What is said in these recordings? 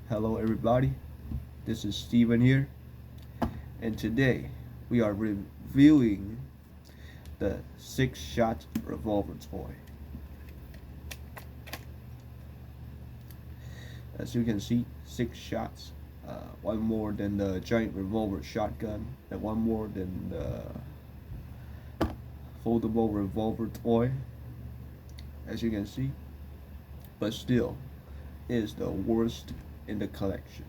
Hello, everybody. This is Steven here, and today we are reviewing the Shot Revolver toy. As you can see, 6 shots, one more than the giant revolver shotgun, and one more than the foldable revolver toy. As you can see, but still, is the worst in the collection.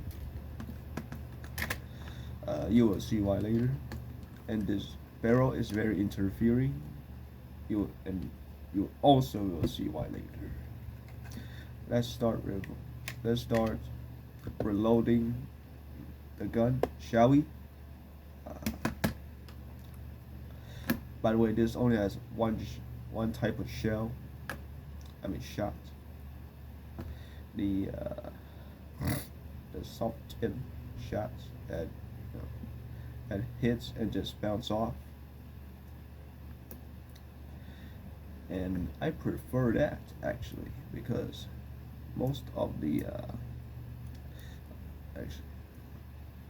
You will see why later. And this barrel is very interfering. You also will see why later. Let's start reloading the gun, shall we? By the way, this only has one type of shell. I mean shot. The soft tip shots that hits and just bounce off, and I prefer that actually, because most of the actually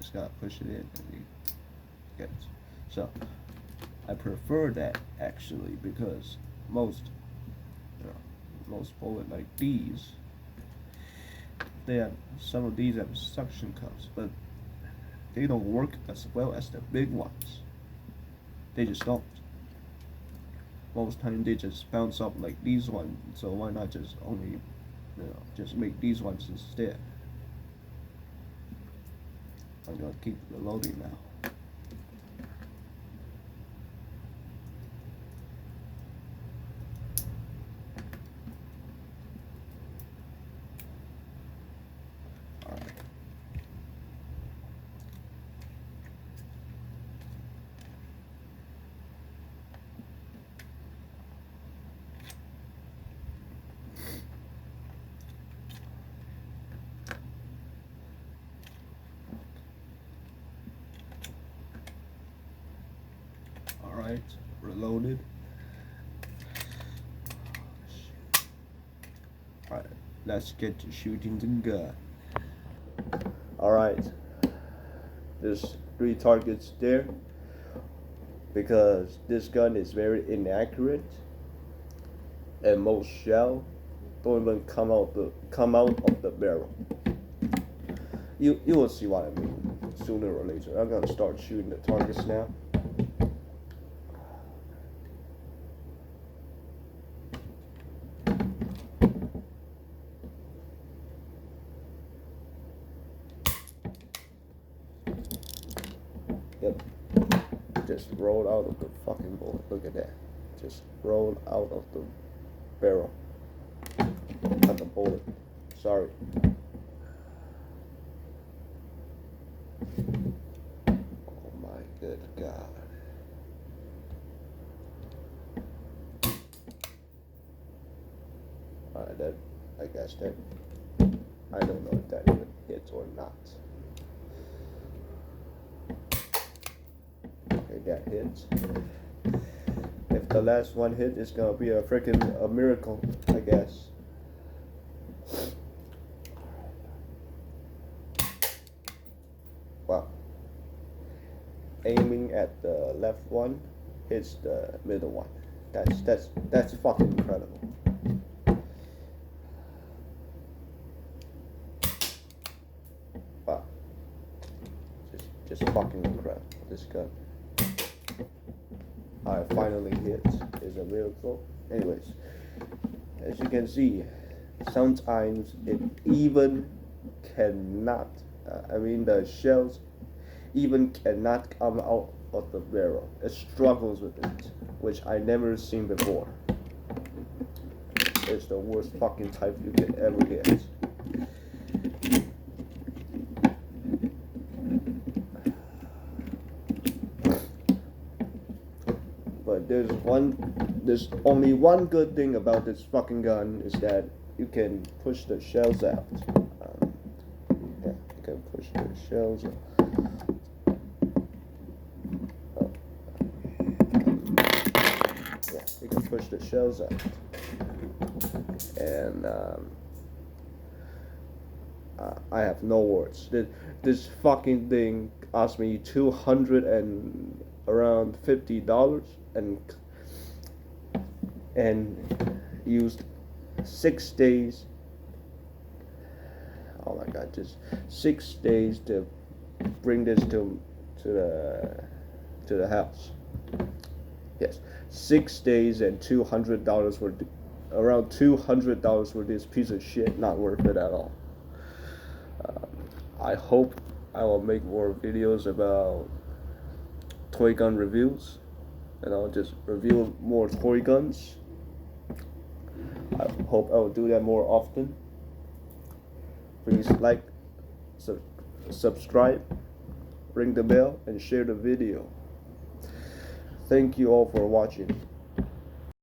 just gotta push it in and you get it. So I prefer that actually, because most bullet like these, some of these have suction cups, but they don't work as well as the big ones. They just don't. Most time they just bounce up like these ones. So why not just only, just make these ones instead? I'm gonna keep reloading now. Alright, reloaded. Alright, let's get to shooting the gun. Alright, there's 3 targets there, because this gun is very inaccurate, and most shell don't even come out of the barrel. You will see what I mean sooner or later. I'm gonna start shooting the targets now. Yep. Just rolled out of the fucking bullet. Look at that. Just rolled out of the barrel. Not the bullet. Sorry. Oh my good God. Alright, I guess that, I don't know if that even hits or not. Okay, that hits. If the last one hit, it's gonna be a miracle, I guess. Wow. Aiming at the left one hits the middle one. That's fucking incredible. Wow. Just fucking incredible. This gun. I finally hit is a miracle. Anyways, as you can see, sometimes it even cannot, the shells even cannot come out of the barrel. It struggles with it, which I never seen before. It's the worst fucking type you can ever get. But there's only one good thing about this fucking gun, is that you can push the shells out. Yeah, you can push the shells out. Yeah, you can push the shells out. And I have no words. This fucking thing cost me around $50 and used 6 days. Oh my god, just 6 days to bring this to the house. Yes, 6 days and $200 for around $200 for this piece of shit. Not worth it at all. I hope I will make more videos about toy gun reviews, and I'll just review more toy guns. I hope I will do that more often. Please like, subscribe, ring the bell, and share the video. Thank you all for watching.